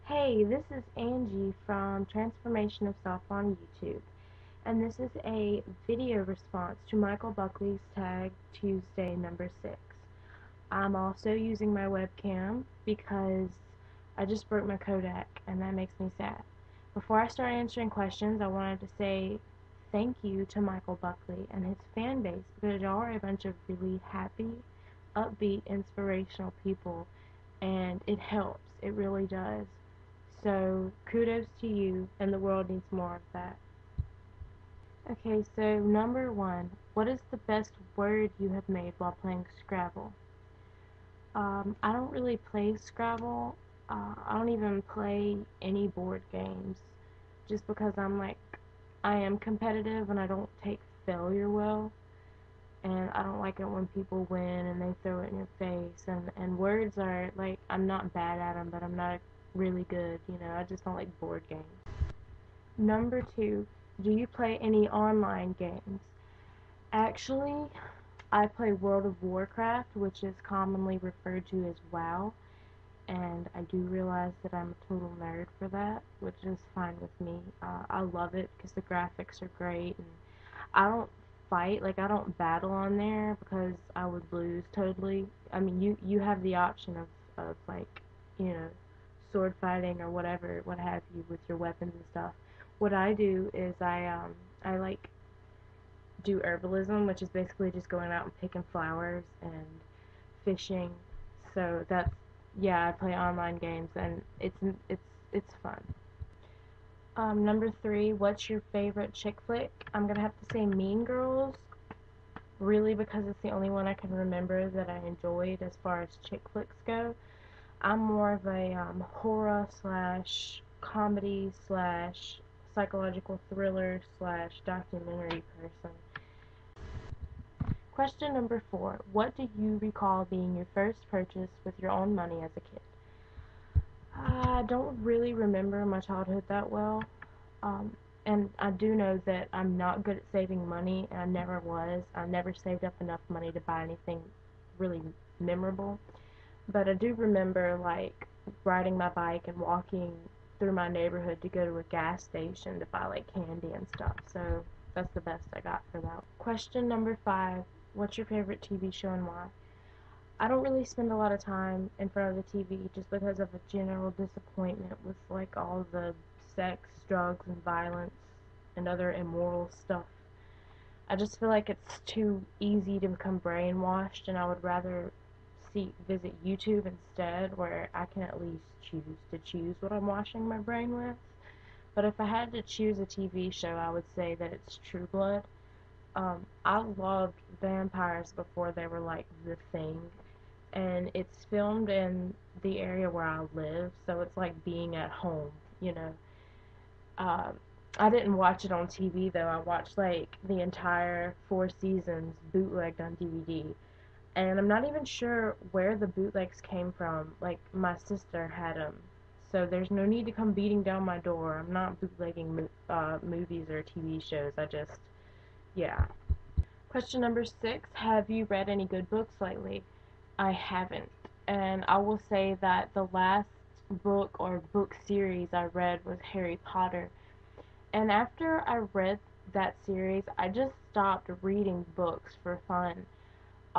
Hey, this is Angie from Transformation of Self on YouTube, and this is a video response to Michael Buckley's tag Tuesday number 6. I'm also using my webcam because I just broke my Kodak, and that makes me sad. Before I start answering questions, I wanted to say thank you to Michael Buckley and his fan base because y'all are a bunch of really happy, upbeat, inspirational people, and it helps. It really does. So kudos to you, and the world needs more of that. Okay, so number 1, what is the best word you have made while playing Scrabble? I don't really play Scrabble. I don't even play any board games, just because I am competitive and I don't take failure well, and I don't like it when people win and they throw it in your face, and words are, like, I'm not bad at them, but I'm not really good, I just don't like board games. Number 2, do you play any online games? Actually, I play World of Warcraft, which is commonly referred to as WoW, and I do realize that I'm a total nerd for that, which is fine with me. I love it because the graphics are great, and I don't fight, like I don't battle on there because I would lose totally. I mean, you have the option of like, you know, sword fighting or whatever, what have you, with your weapons and stuff. What I do is I like do herbalism, which is basically just going out and picking flowers and fishing. So that's, yeah, I play online games, and it's fun. Number 3, what's your favorite chick flick? I'm gonna have to say Mean Girls, really, because it's the only one I can remember that I enjoyed as far as chick flicks go. I'm more of a horror slash comedy slash psychological thriller slash documentary person. Question number 4. What do you recall being your first purchase with your own money as a kid? I don't really remember my childhood that well. Um, and I do know that I'm not good at saving money, and I never was. I never saved up enough money to buy anything really memorable. But I do remember, like, riding my bike and walking through my neighborhood to go to a gas station to buy, like, candy and stuff. So that's the best I got for that. Question number 5. What's your favorite TV show and why? I don't really spend a lot of time in front of the TV just because of a general disappointment with, like, all the sex, drugs, and violence and other immoral stuff. I just feel like it's too easy to become brainwashed, and I would rather visit YouTube instead, where I can at least choose what I'm washing my brain with. But if I had to choose a TV show, I would say that it's True Blood. I loved vampires before they were like the thing, and it's filmed in the area where I live, so it's like being at home, you know. Uh, I didn't watch it on TV though. I watched like the entire 4 seasons bootlegged on DVD, and I'm not even sure where the bootlegs came from. Like, my sister had them, so there's no need to come beating down my door. I'm not bootlegging movies or TV shows. Yeah. Question number 6, have you read any good books lately? I haven't, and I will say that the last book or book series I read was Harry Potter, and after I read that series, I just stopped reading books for fun.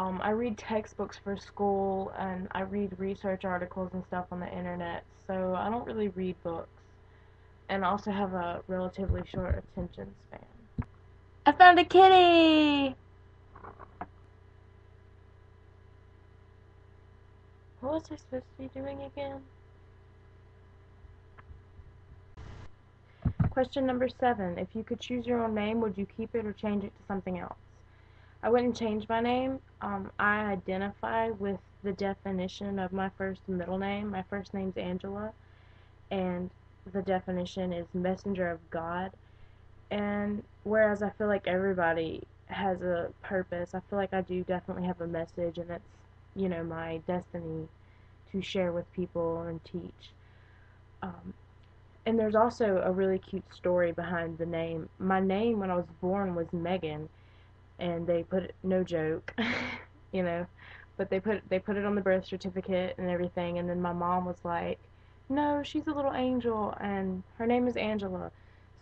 I read textbooks for school, and I read research articles and stuff on the internet, so I don't really read books, and I also have a relatively short attention span. I found a kitty! What was I supposed to be doing again? Question number 7. If you could choose your own name, would you keep it or change it to something else? I wouldn't change my name. I identify with the definition of my first and middle name. My first name's Angela, and the definition is messenger of God. And whereas I feel like everybody has a purpose, I feel like I do definitely have a message, and it's, my destiny to share with people and teach. Um, and there's also a really cute story behind the name. My name when I was born was Megan, and they put it, no joke, you know, but they put it on the birth certificate and everything, and then my mom was like, No, she's a little angel, and her name is Angela.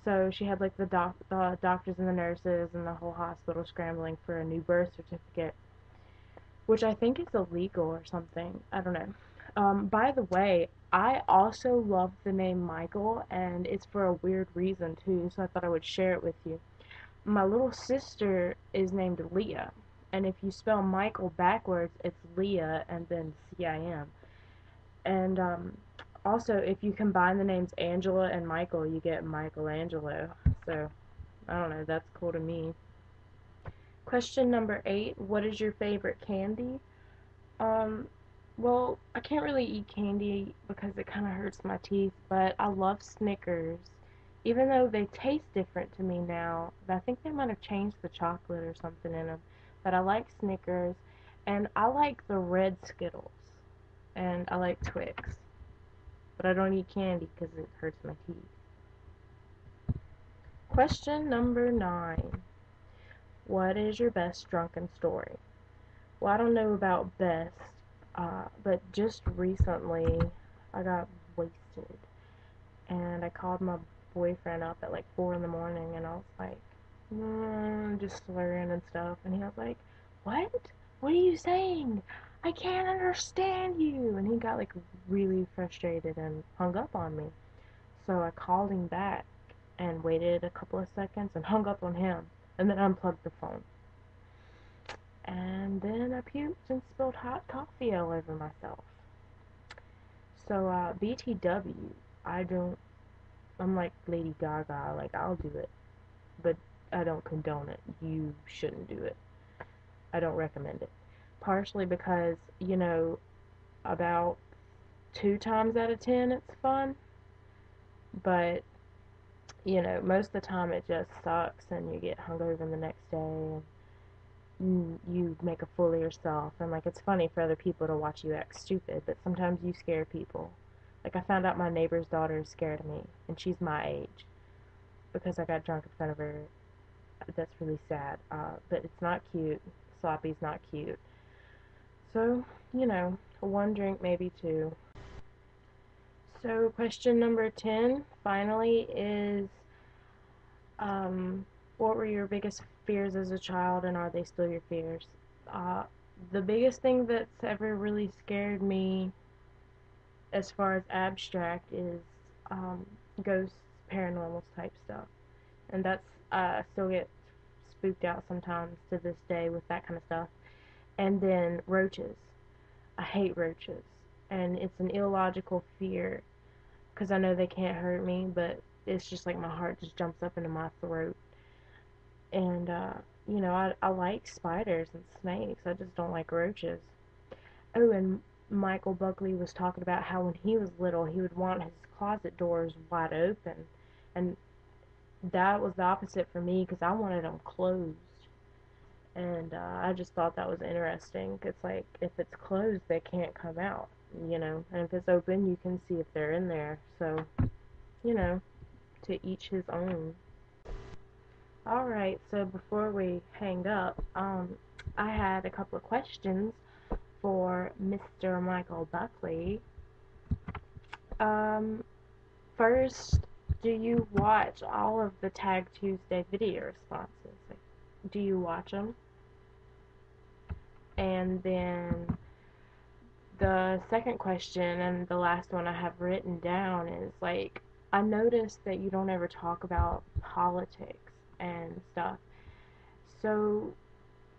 So she had like the doctors and the nurses and the whole hospital scrambling for a new birth certificate, which I think is illegal or something. I don't know. By the way, I also love the name Michael, and it's for a weird reason too, so I thought I would share it with you. My little sister is named Leah, and if you spell Michael backwards, it's Leah and then CIM. And also, if you combine the names Angela and Michael, you get Michelangelo. So, I don't know, that's cool to me. Question number 8, what is your favorite candy? Um, well, I can't really eat candy because it kind of hurts my teeth, but I love Snickers. Even though they taste different to me now, I think they might have changed the chocolate or something in them. But I like Snickers, and I like the red Skittles, and I like Twix. But I don't eat candy because it hurts my teeth. Question number 9. What is your best drunken story? Well, I don't know about best, but just recently I got wasted, and I called my boyfriend up at like 4 in the morning, and I was like, just slurring and stuff, and he was like, what? What are you saying? I can't understand you, and he got like really frustrated and hung up on me. So I called him back and waited a couple of seconds and hung up on him, and then unplugged the phone. And then I puked and spilled hot coffee all over myself. So, BTW, I don't, I'm like Lady Gaga, like, I'll do it, but I don't condone it. You shouldn't do it. I don't recommend it. Partially because, about 2 times out of 10 it's fun, but, most of the time it just sucks and you get hungover the next day and you make a fool of yourself, and like it's funny for other people to watch you act stupid, but sometimes you scare people. Like I found out my neighbor's daughter is scared of me, and she's my age because I got drunk in front of her. That's really sad, but it's not cute. Sloppy's not cute. So, one drink, maybe two. So, question number 10 finally is what were your biggest fears as a child, and are they still your fears? Uh, the biggest thing that's ever really scared me, as far as abstract, is ghosts, paranormal type stuff, and that's I still get spooked out sometimes to this day with that kind of stuff. And then roaches. I hate roaches, and it's an illogical fear because I know they can't hurt me, but it's just like my heart just jumps up into my throat. And I like spiders and snakes. I just don't like roaches. Oh, and Michael Buckley was talking about how when he was little, he would want his closet doors wide open, and that was the opposite for me because I wanted them closed. And I just thought that was interesting. It's like if it's closed, they can't come out, and if it's open, you can see if they're in there. So, you know, to each his own. Alright, so before we hang up, I had a couple of questions for Mr. Michael Buckley. Um, First, do you watch all of the Tag Tuesday video responses? Like, do you watch them? And then the second question, and the last one I have written down, is like, I noticed that you don't ever talk about politics and stuff. So,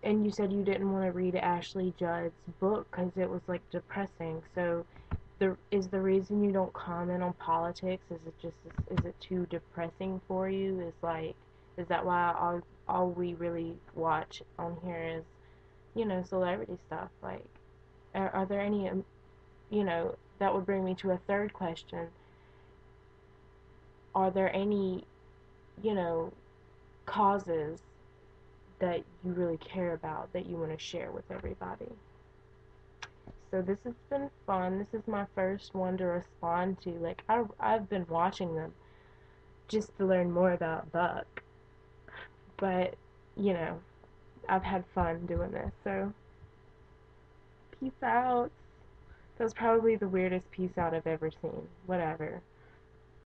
and you said you didn't want to read Ashley Judd's book because it was like depressing. So, is the reason you don't comment on politics? Is it too depressing for you? Is that why all we really watch on here is celebrity stuff? Like, are there any that would bring me to a third question. Are there any you know causes that you really care about that you want to share with everybody? So this has been fun. This is my first one to respond to. Like, I've been watching them just to learn more about Buck. But, you know, I've had fun doing this. So, peace out. That was probably the weirdest peace out I've ever seen. Whatever.